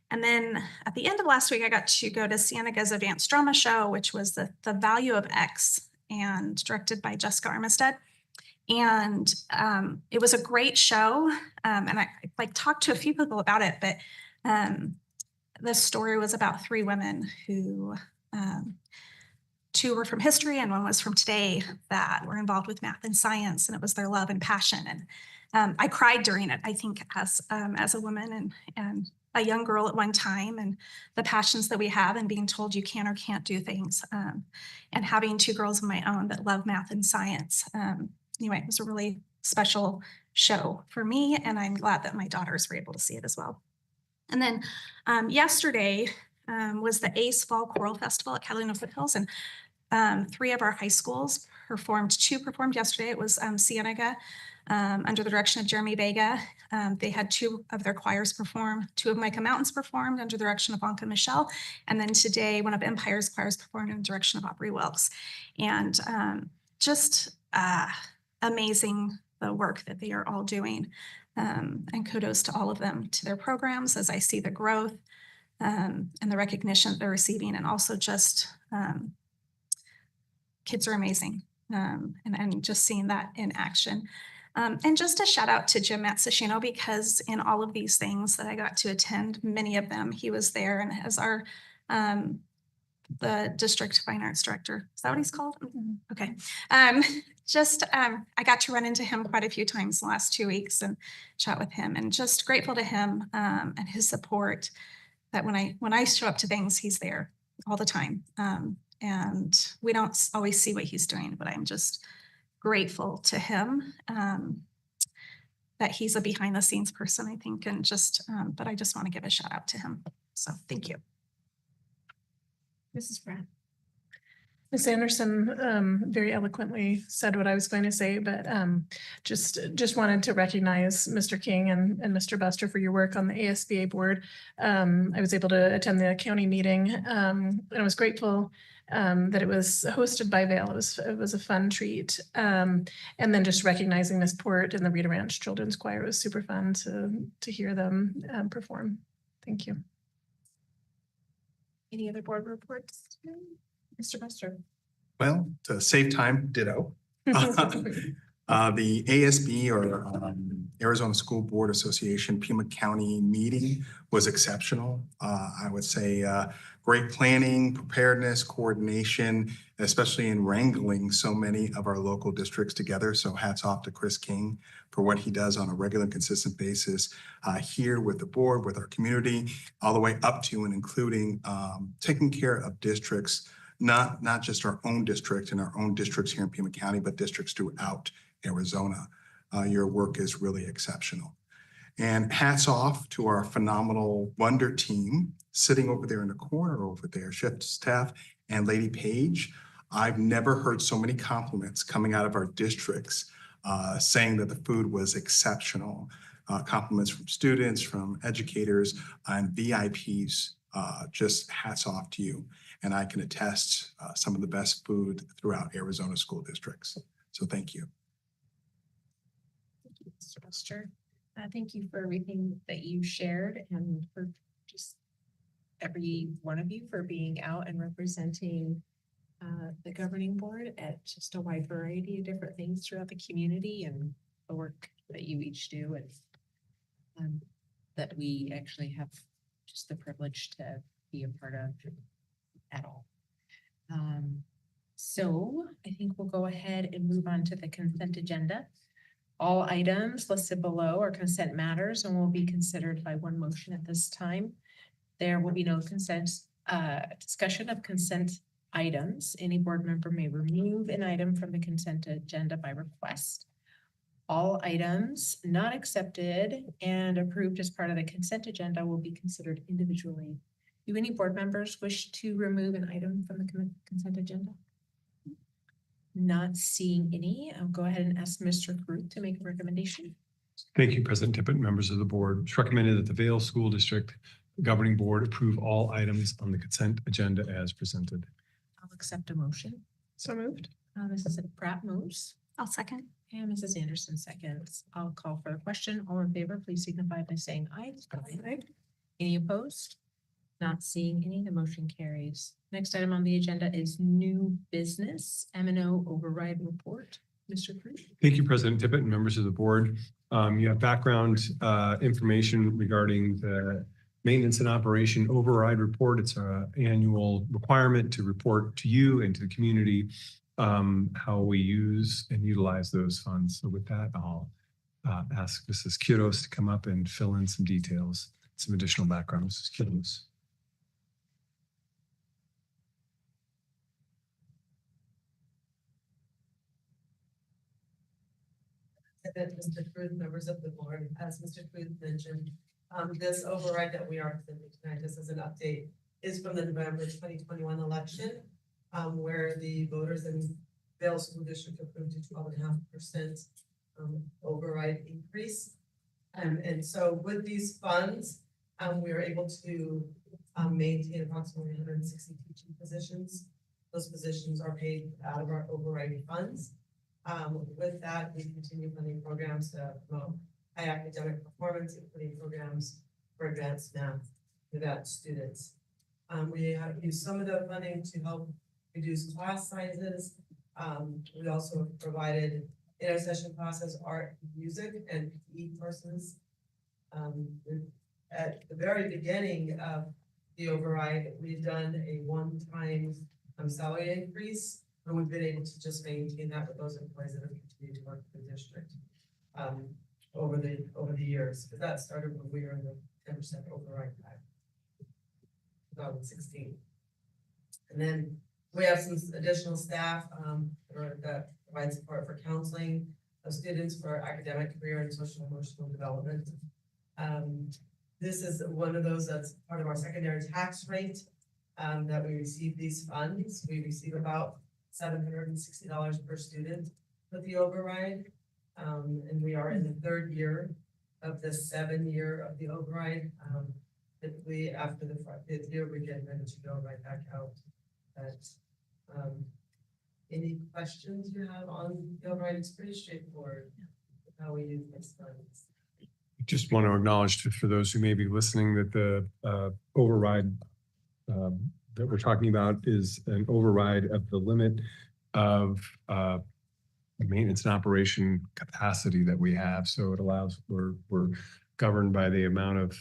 then at the end of last week, I got to go to Cienega's advanced drama show, which was the Value of X, and directed by Jessica Armistead. And it was a great show. And I talked to a few people about it, but the story was about 3 women who, 2 were from history and 1 was from today, that were involved with math and science, and it was their love and passion. And I cried during it, I think, as a woman and a young girl at one time, and the passions that we have, and being told you can or can't do things, and having 2 girls of my own that love math and science. Anyway, it was a really special show for me, and I'm glad that my daughters were able to see it as well. And then yesterday was the ACE Fall Choral Festival at Catalina Foothills, and 3 of our high schools performed. 2 performed yesterday. It was Cienega, under the direction of Jeremy Vega. They had 2 of their choirs perform. 2 of Micah Mountains performed under the direction of Anka Michelle. And then today, one of Empire's choirs performed in the direction of Aubrey Wilkes. And just amazing the work that they are all doing. And kudos to all of them, to their programs, as I see the growth and the recognition that they're receiving. And also just kids are amazing. And just seeing that in action. And just a shout out to Jim Matsushino, because in all of these things that I got to attend, many of them, he was there. And as our the district fine arts director. Is that what he's called? Okay. I got to run into him quite a few times the last 2 weeks and chat with him, and just grateful to him and his support, that when I show up to things, he's there all the time. And we don't always see what he's doing, but I'm just grateful to him that he's a behind the scenes person, I think, and but I just want to give a shout out to him. So thank you. Mrs. Pratt. Ms. Anderson very eloquently said what I was going to say, but just wanted to recognize Mr. King and Mr. Buster for your work on the ASBA board. I was able to attend the county meeting and I was grateful that it was hosted by Vail. It was a fun treat. And then just recognizing Miss Port and the Rita Ranch Children's Choir, it was super fun to hear them perform. Thank you. Any other board reports? Mr. Buster. Well, to save time, ditto. The ASB, or Arizona School Board Association Pima County meeting was exceptional. I would say great planning, preparedness, coordination, especially in wrangling so many of our local districts together. So hats off to Chris King for what he does on a regular and consistent basis here with the board, with our community, all the way up to and including taking care of districts, not just our own district and our own districts here in Pima County, but districts throughout Arizona. Your work is really exceptional. And hats off to our phenomenal Wonder team sitting over there in the corner over there, Chef Staff and Lady Page. I've never heard so many compliments coming out of our districts saying that the food was exceptional. Compliments from students, from educators, and VIPs. Just hats off to you. And I can attest some of the best food throughout Arizona school districts. So thank you. Thank you, Mr. Buster. Thank you for everything that you shared, and for just every one of you for being out and representing the governing board at just a wide variety of different things throughout the community, and the work that you each do, and that we actually have just the privilege to be a part of at all. So I think we'll go ahead and move on to the consent agenda. All items listed below are consent matters and will be considered by one motion at this time. There will be no consent discussion of consent items. Any board member may remove an item from the consent agenda by request. All items not accepted and approved as part of the consent agenda will be considered individually. Do any board members wish to remove an item from the consent agenda? Not seeing any. I'll go ahead and ask Mr. Kruth to make a recommendation. Thank you, President Tippett, members of the board. It's recommended that the Vail School District Governing Board approve all items on the consent agenda as presented. I'll accept a motion. So moved. Mrs. Pratt moves. I'll second. And Mrs. Anderson seconds. I'll call for the question. All in favor, please signify by saying aye. Aye. Any opposed? Not seeing any, the motion carries. Next item on the agenda is new business, M&O override report. Mr. Cruz. Thank you, President Tippett and members of the board. You have background information regarding the maintenance and operation override report. It's an annual requirement to report to you and to the community how we use and utilize those funds. So with that, I'll ask Mrs. Quiros to come up and fill in some details, some additional background. Mrs. Quiros. Mr. Cruz, members of the board, as Mr. Cruz mentioned, this override that we are presenting tonight, just as an update, is from the November 2021 election, where the voters in Vail School District approved a 12.5% override increase. And so with these funds, we were able to maintain approximately 160 teaching positions. Those positions are paid out of our override funds. With that, we continue funding programs to promote high academic performance, including programs for advanced math for that students. We have used some of the funding to help reduce class sizes. We also have provided intercession classes, art, music, and PE courses. At the very beginning of the override. We've done a one-time salary increase, and we've been able to just maintain that with those employees that have continued to work for the district over the years. But that started when we were in the 10% override back 2016. And then we have some additional staff that provide support for counseling of students for academic, career, and social emotional development. This is one of those that's part of our secondary tax rate that we receive these funds. We receive about $760 per student with the override. And we are in the third year of the 7-year of the override. Typically after the 5th year, we get ready to go right back out. But any questions you have on the override? It's pretty straightforward how we use these funds. Just want to acknowledge for those who may be listening that the override that we're talking about is an override of the limit of maintenance and operation capacity that we have. So it allows, we're governed by the amount of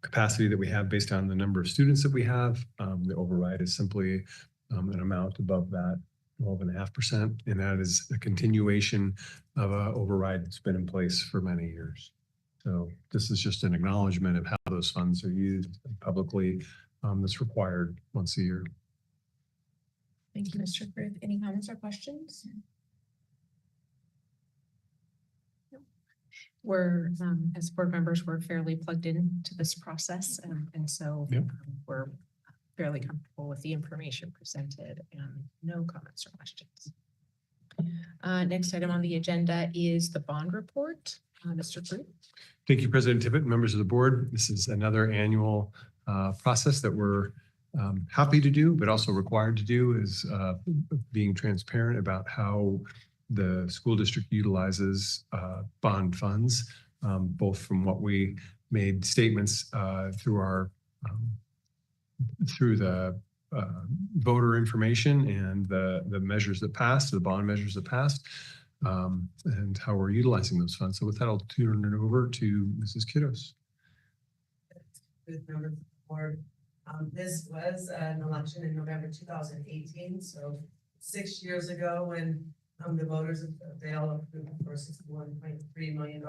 capacity that we have based on the number of students that we have. The override is simply an amount above that 12.5%, and that is a continuation of an override that's been in place for many years. So this is just an acknowledgement of how those funds are used publicly. That's required once a year. Thank you, Mr. Kruth. Any comments or questions? We're, as board members, we're fairly plugged into this process. And so we're fairly comfortable with the information presented and no comments or questions. Next item on the agenda is the bond report. Mr. Kruth. Thank you, President Tippett, members of the board. This is another annual process that we're happy to do, but also required to do, is being transparent about how the school district utilizes bond funds, both from what we made statements through our through the voter information and the measures that passed, the bond measures that passed, and how we're utilizing those funds. So with that, I'll turn it over to Mrs. Kiddos. With members of the board, this was an election in November 2018, so 6 years ago, when the voters of Vail approved for $61.3 million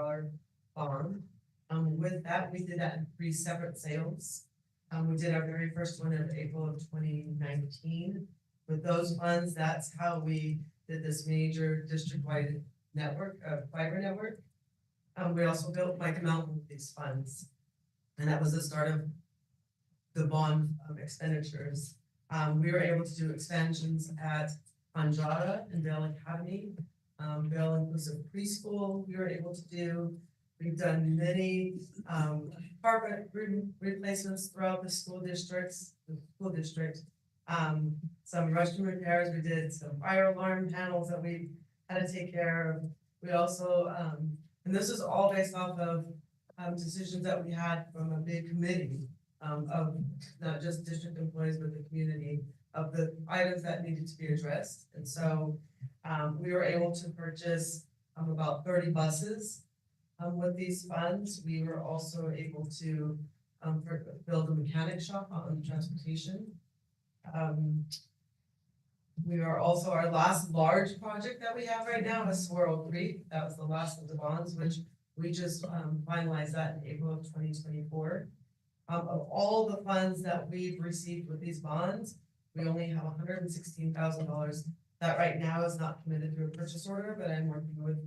bond. With that, we did that in 3 separate sales. We did our very first one in April of 2019. With those funds, that's how we did this major district-wide network, fiber network. We also built Mike Mountain with these funds. And that was the start of the bond expenditures. We were able to do expansions at Anjara and Vail Academy, Vail Inclusive Preschool we were able to do. We've done many carpet replacements throughout the school district. Some restroom repairs, we did some fire alarm panels that we had to take care of. We also, and this is all based off of decisions that we had from a big committee of not just district employees, but the community, of the items that needed to be addressed. And so we were able to purchase about 30 buses with these funds. We were also able to build a mechanic shop on transportation. We are also, our last large project that we have right now is Swirl Creek. That was the last of the bonds, which we just finalized that in April of 2024. Of all the funds that we've received with these bonds, we only have $116,000 that right now is not committed through a purchase order, but I'm working with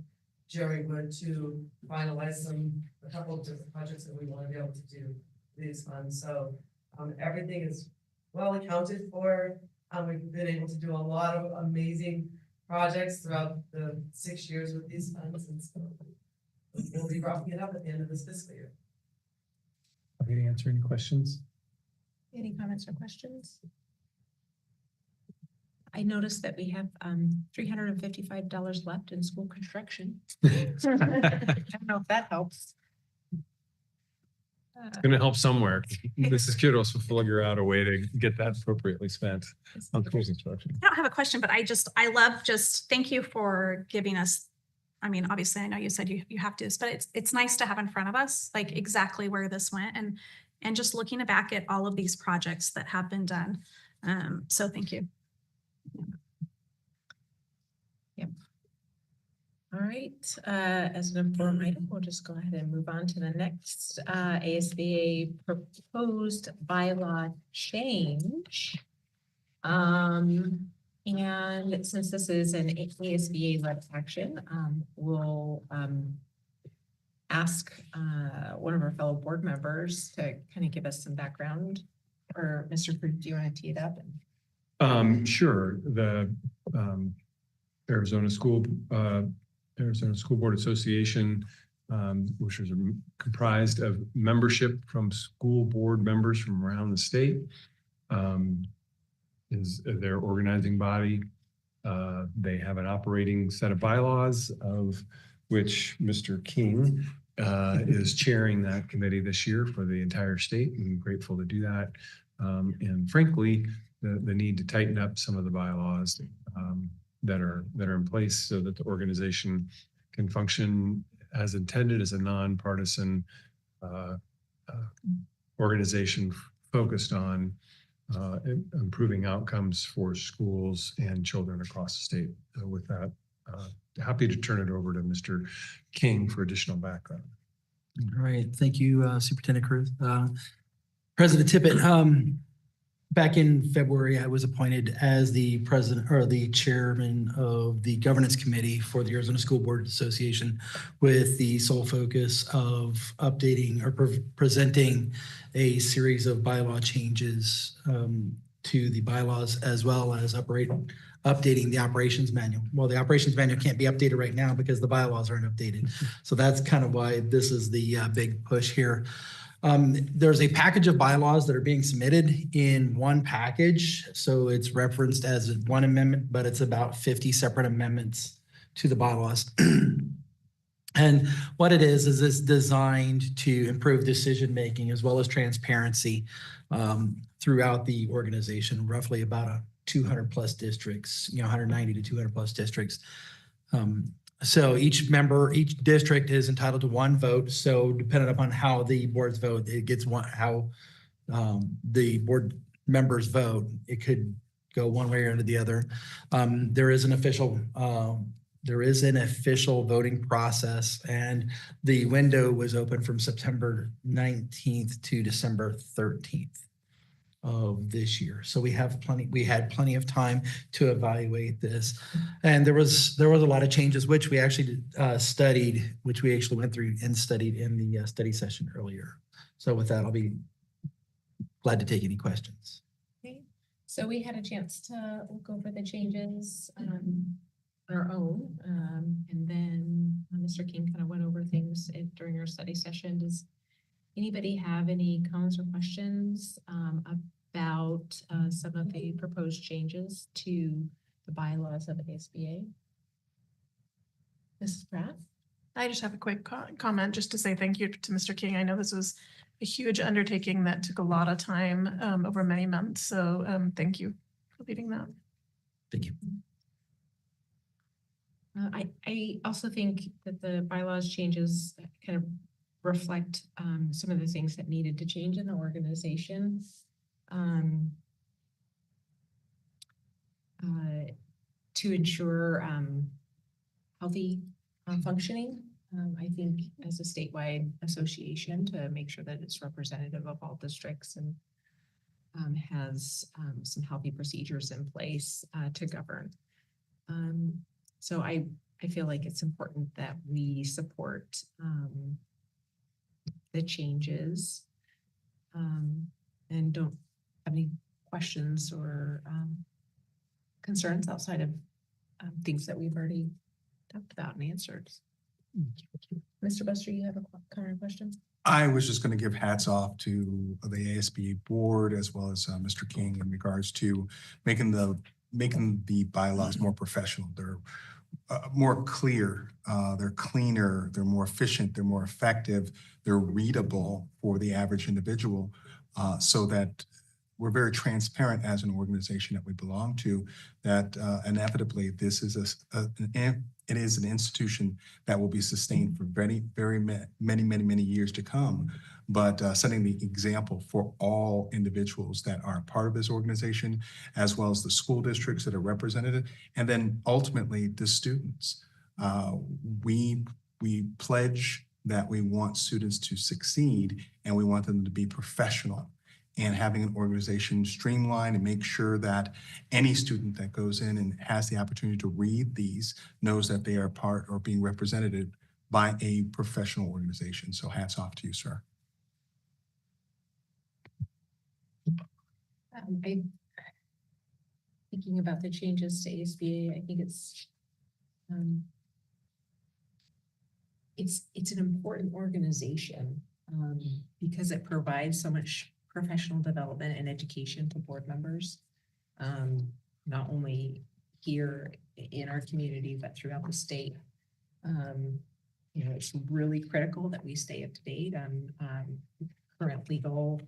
Jerry Wood to finalize a couple of different projects that we want to be able to do with these funds. So everything is well accounted for. We've been able to do a lot of amazing projects throughout the 6 years with these funds, and so we'll be wrapping it up at the end of this fiscal year. Happy to answer any questions. Any comments or questions? I noticed that we have $355 left in school construction. I don't know if that helps. It's going to help somewhere. Mrs. Kiddos will figure out a way to get that appropriately spent on school construction. I don't have a question, but I love thank you for giving us, I mean, obviously I know you said you have to, but it's nice to have in front of us, like exactly where this went. and just looking back at all of these projects that have been done. So thank you. All right, as an informed item, we'll just go ahead and move on to the next ASBA proposed bylaw change. And since this is an ASBA-led action, we'll ask one of our fellow board members to kind of give us some background. Or Mr. Fruit, do you want to tee it up? Sure. The Arizona School Board Association, which is comprised of membership from school board members from around the state, is their organizing body. They have an operating set of bylaws, of which Mr. King is chairing that committee this year for the entire state. I'm grateful to do that. And frankly, the need to tighten up some of the bylaws that are in place so that the organization can function as intended as a nonpartisan organization focused on improving outcomes for schools and children across the state. With that, happy to turn it over to Mr. King for additional background. All right, thank you, Superintendent Cruz. President Tippett, back in February, I was appointed as the president or the chairman of the governance committee for the Arizona School Board Association, with the sole focus of updating or presenting a series of bylaw changes to the bylaws, as well as updating the operations manual. Well, the operations manual can't be updated right now because the bylaws aren't updated. So that's kind of why this is the big push here. There's a package of bylaws that are being submitted in one package. So it's referenced as one amendment, but it's about 50 separate amendments to the bylaws. And what it is it's designed to improve decision-making as well as transparency throughout the organization, roughly about 200 plus districts, 190 to 200 plus districts. So each district is entitled to one vote. So depending upon how the boards vote, it gets how the board members vote. It could go one way or the other. There is an official voting process, and the window was open from September 19th to December 13th of this year. So we had plenty of time to evaluate this. And there was a lot of changes, which we actually studied, which we actually went through and studied in the study session earlier. So with that, I'll be glad to take any questions. Okay. So we had a chance to look over the changes on our own. And then Mr. King kind of went over things during our study session. Does anybody have any comments or questions about some of the proposed changes to the bylaws of the ASBA? Mrs. Pratt? I just have a quick comment just to say thank you to Mr. King. I know this was a huge undertaking that took a lot of time over many months. So thank you for leading that. Thank you. I also think that the bylaws changes kind of reflect some of the things that needed to change in the organization. To ensure healthy functioning. I think as a statewide association, to make sure that it's representative of all districts and has some healthy procedures in place to govern. So I feel like it's important that we support the changes and don't have any questions or concerns outside of things that we've already talked about and answered. Mr. Buster, you have a comment or question? I was just going to give hats off to the ASBA board as well as Mr. King in regards to making the bylaws more professional. They're more clear, they're cleaner, they're more efficient, they're more effective, they're readable for the average individual, so that we're very transparent as an organization that we belong to, that inevitably this is it is an institution that will be sustained for many years to come. but setting the example for all individuals that are part of this organization, as well as the school districts that are represented, and then ultimately the students. We pledge that we want students to succeed and we want them to be professional, and having an organization streamlined and make sure that any student that goes in and has the opportunity to read these knows that they are part or being represented by a professional organization. So hats off to you, sir. Thinking about the changes to ASBA, I think it's an important organization because it provides so much professional development and education to board members, not only here in our community, but throughout the state. You know, it's really critical that we stay up to date on current legal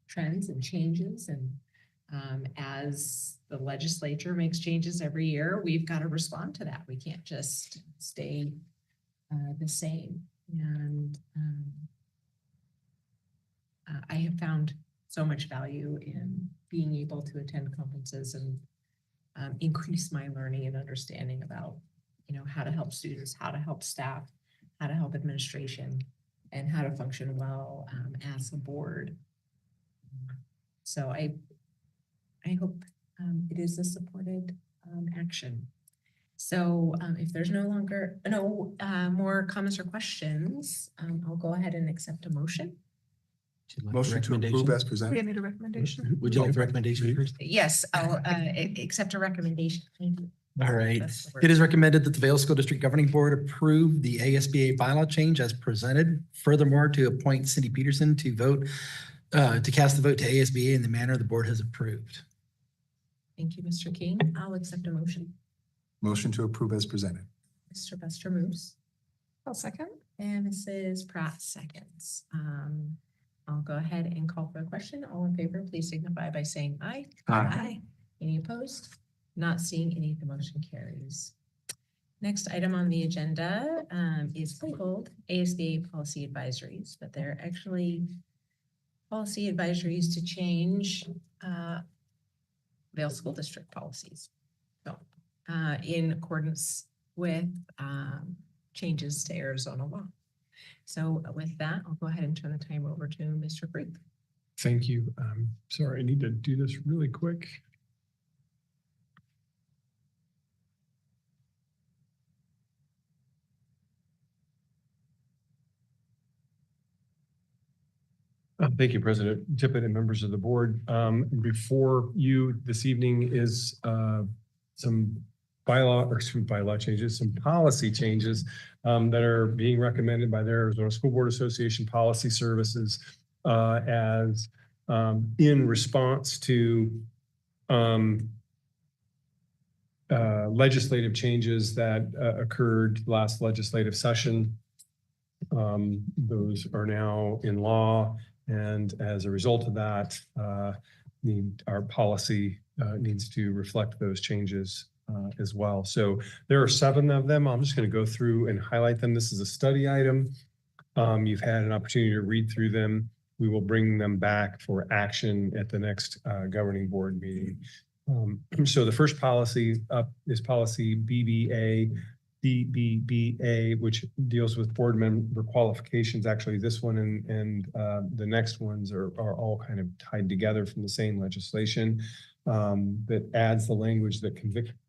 trends and changes. And as the legislature makes changes every year, we've got to respond to that. We can't just stay the same. And I have found so much value in being able to attend conferences and increase my learning and understanding about, you know, how to help students, how to help staff, how to help administration, and how to function well as a board. So I hope it is a supported action. So if there's no more comments or questions, I'll go ahead and accept a motion. Motion to approve as presented. We need a recommendation. Would you like the recommendation first? Yes, I'll accept a recommendation. Thank you. All right. That's the word. It is recommended that the Vail School District Governing Board approve the ASBA bylaw change as presented. Furthermore, to appoint Cindy Peterson to cast the vote to ASBA in the manner the board has approved. Thank you, Mr. King. I'll accept a motion. Motion to approve as presented. Mr. Buster moves. I'll second. And Mrs. Pratt seconds. I'll go ahead and call for a question. All in favor, please signify by saying aye. Aye. Any opposed? Not seeing any, the motion carries. Next item on the agenda is labeled ASBA policy advisories, but they're actually policy advisories to change Vail School District policies. So in accordance with changes to Arizona law. So with that, I'll go ahead and turn the time over to Mr. Kruth. Thank you. Sorry, I need to do this really quick. Thank you, President Tippett and members of the board. Before you this evening is some bylaw changes, some policy changes that are being recommended by the Arizona School Board Association Policy Services as in response to legislative changes that occurred last legislative session. Those are now in law, and as a result of that, our policy needs to reflect those changes as well. So there are 7 of them. I'm just going to go through and highlight them. This is a study item. You've had an opportunity to read through them. We will bring them back for action at the next governing board meeting. So the first policy up is policy BBA, which deals with board member qualifications. Actually, this one and the next ones are all kind of tied together from the same legislation that adds the language that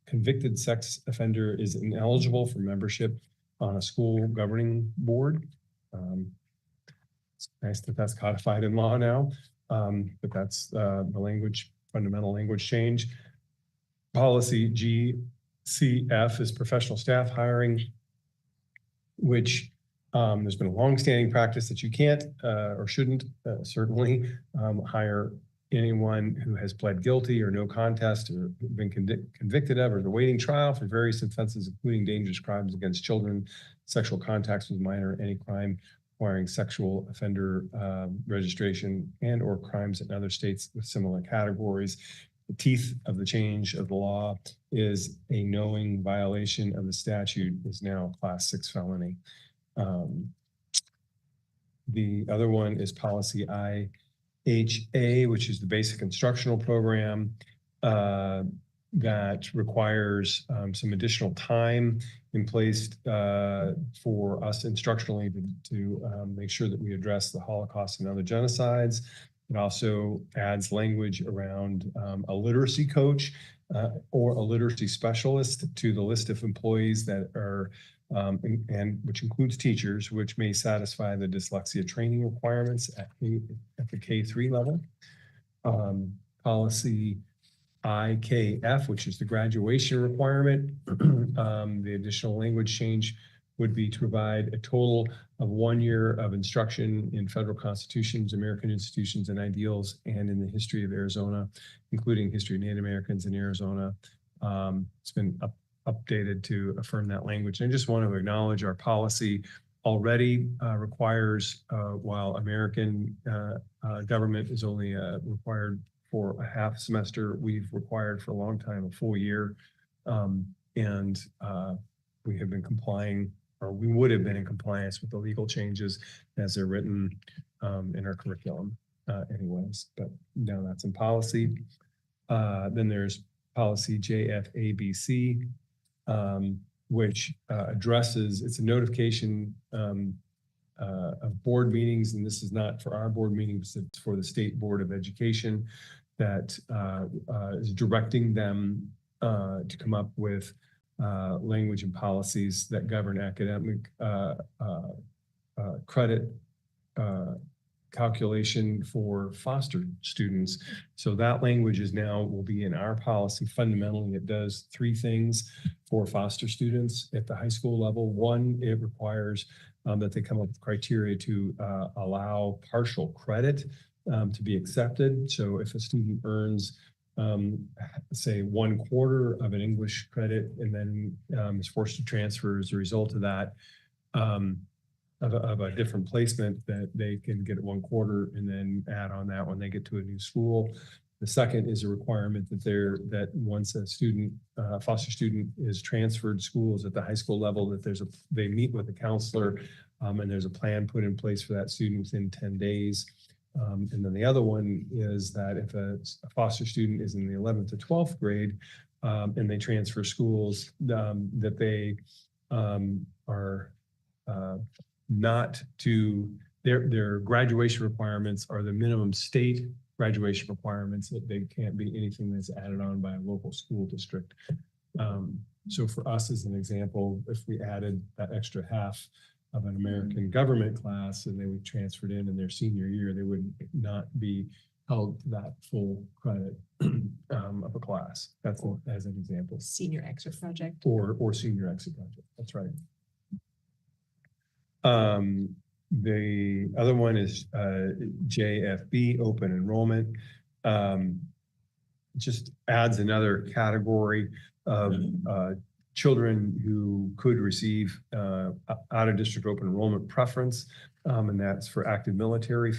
convicted sex offender is ineligible for membership on a school governing board. It's nice that that's codified in law now, but that's the language, fundamental language change. Policy GCF is professional staff hiring, which there's been a longstanding practice that you can't or shouldn't certainly hire anyone who has pled guilty or no contest or been convicted of or is awaiting trial for various offenses, including dangerous crimes against children, sexual contacts with minor, any crime requiring sexual offender registration, and or crimes in other states with similar categories. The teeth of the change of the law is a knowing violation of the statute is now a class 6 felony. The other one is policy IHA, which is the basic instructional program that requires some additional time in place for us instructionally to make sure that we address the Holocaust and other genocides. It also adds language around a literacy coach or a literacy specialist to the list of employees that are, and which includes teachers, which may satisfy the dyslexia training requirements at the K3 level. Policy IKF, which is the graduation requirement. The additional language change would be to provide a total of 1 year of instruction in federal constitutions, American institutions and ideals, and in the history of Arizona, including history of Native Americans in Arizona. It's been updated to affirm that language. And I just want to acknowledge our policy already requires, while American government is only required for a half semester, we've required for a long time a full year. We have been complying, or we would have been in compliance with the legal changes as they're written in our curriculum anyways, but now that's in policy. Then there's policy JFABC, which addresses, it's a notification of board meetings, and this is not for our board meetings, it's for the State Board of Education that is directing them to come up with language and policies that govern academic credit calculation for foster students. So that language is now will be in our policy. Fundamentally, it does 3 things for foster students at the high school level. One, it requires that they come up with criteria to allow partial credit to be accepted. So if a student earns say 1/4 of an English credit and then is forced to transfer as a result of that, of a different placement, that they can get 1/4 and then add on that when they get to a new school. The second is a requirement that once a student, foster student is transferred schools at the high school level, that they meet with a counselor and there's a plan put in place for that student within 10 days. And then the other one is that if a foster student is in the 11th to 12th grade and they transfer schools, that they are not to, their graduation requirements are the minimum state graduation requirements, that they can't be anything that's added on by a local school district. So for us, as an example, if we added that extra half of an American government class and they were transferred in their senior year, they would not be held to that full credit of a class. That's as an example. Senior exit project. Or senior exit project. That's right. The other one is JFB, open enrollment. Just adds another category of children who could receive out-of-district open enrollment preference, and that's for active military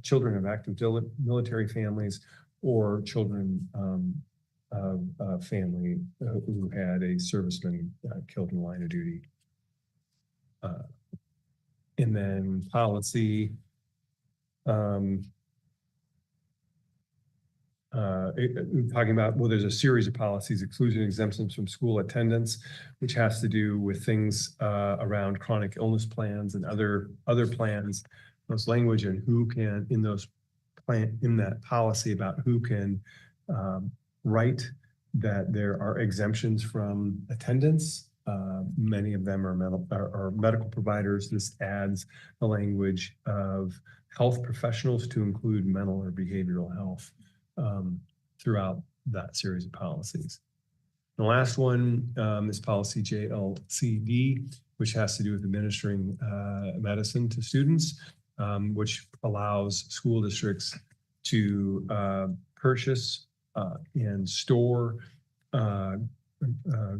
children of active military families, or children of family who had a serviceman killed in the line of duty. And then policy talking about, well, there's a series of policies, exclusion exemptions from school attendance, which has to do with things around chronic illness plans and other plans. Those language and who can in that policy about who can write that there are exemptions from attendance. Many of them are medical providers. This adds the language of health professionals to include mental or behavioral health throughout that series of policies. The last one is policy JLCD, which has to do with administering medicine to students, which allows school districts to purchase and store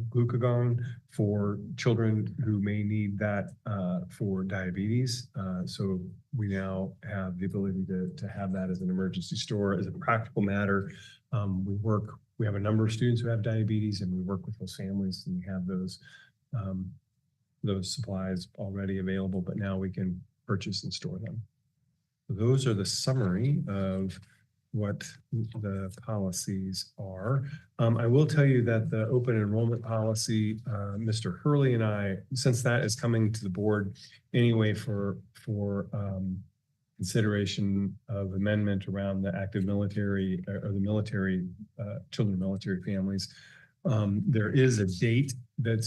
glucagon for children who may need that for diabetes. So we now have the ability to have that as an emergency store. As a practical matter, we have a number of students who have diabetes, and we work with those families, and we have those supplies already available, but now we can purchase and store them. Those are the summary of what the policies are. I will tell you that the open enrollment policy, Mr. Hurley and I, since that is coming to the board anyway for consideration of amendment around the active military or the military, children of military families, there is a date that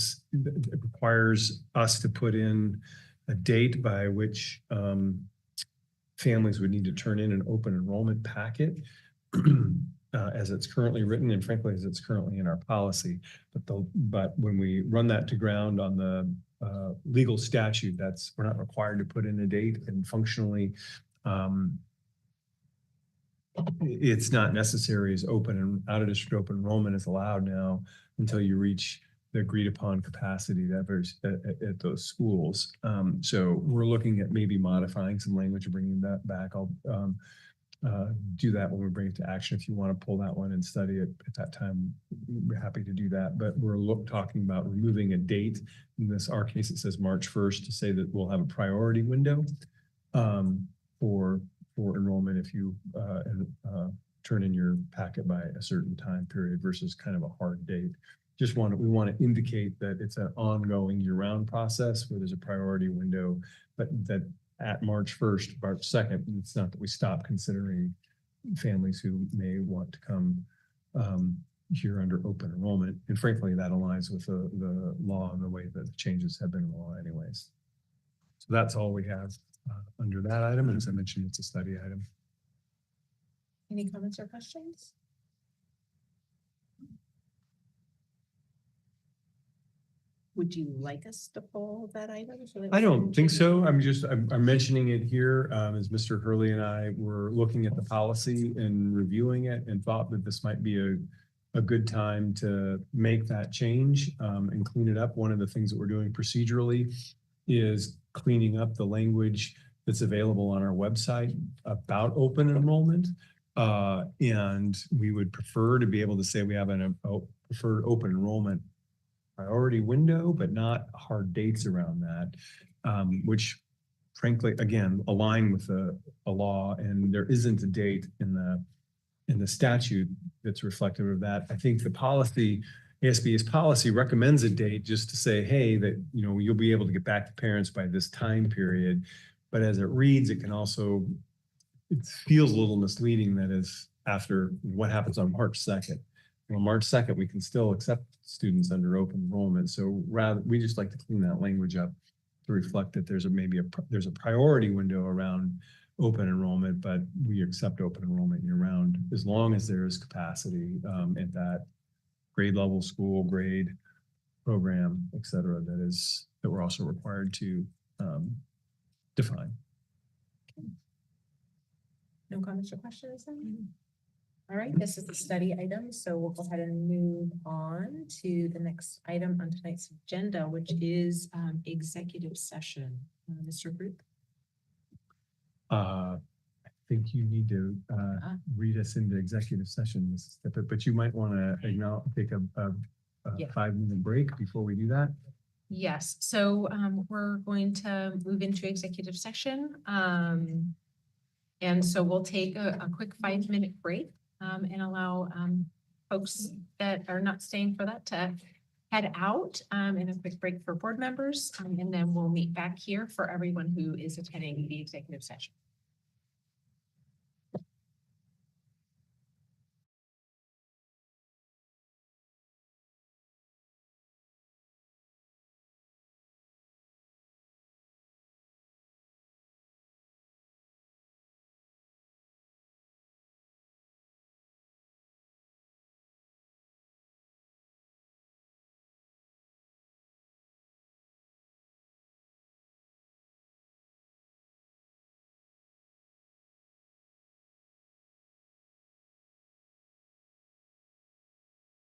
requires us to put in a date by which families would need to turn in an open enrollment packet as it's currently written, and frankly, as it's currently in our policy. But when we run that to ground on the legal statute, we're not required to put in a date, and functionally, it's not necessary as open and out of district open enrollment is allowed now until you reach the agreed upon capacity at those schools. So we're looking at maybe modifying some language and bringing that back. I'll do that when we bring it to action. If you want to pull that one and study it at that time, we're happy to do that. But we're talking about removing a date. In our case, it says March 1st to say that we'll have a priority window for enrollment if you turn in your packet by a certain time period versus kind of a hard date. We want to indicate that it's an ongoing year-round process where there's a priority window, but that at March 1st, March 2nd, it's not that we stop considering families who may want to come here under open enrollment. And frankly, that aligns with the law and the way that the changes have been in the law anyways. So that's all we have under that item. And as I mentioned, it's a study item. Any comments or questions? Would you like us to pull that item? I don't think so. I'm mentioning it here as Mr. Hurley and I were looking at the policy and reviewing it and thought that this might be a good time to make that change and clean it up. One of the things that we're doing procedurally is cleaning up the language that's available on our website about open enrollment. And we would prefer to be able to say we have a preferred open enrollment priority window, but not hard dates around that, which frankly, again, align with a law, and there isn't a date in the statute that's reflective of that. I think the policy, ASBA's policy recommends a date just to say, hey, that you'll be able to get back to parents by this time period. But as it reads, it feels a little misleading that is after what happens on March 2nd. Well, March 2nd, we can still accept students under open enrollment. So we just like to clean that language up to reflect that there's a priority window around open enrollment, but we accept open enrollment year round as long as there is capacity at that grade level school, grade program, et cetera, that we're also required to define. Okay. No comments or questions then? All right, this is the study item, so we'll go ahead and move on to the next item on tonight's agenda, which is executive session. Mr. Group. I think you need to read us into executive session, Mrs. Tippett, but you might want to take a 5-minute break before we do that. Yes, so we're going to move into executive session. And so we'll take a quick 5-minute break and allow folks that are not staying for that to head out and a quick break for board members. And then we'll meet back here for everyone who is attending the executive session.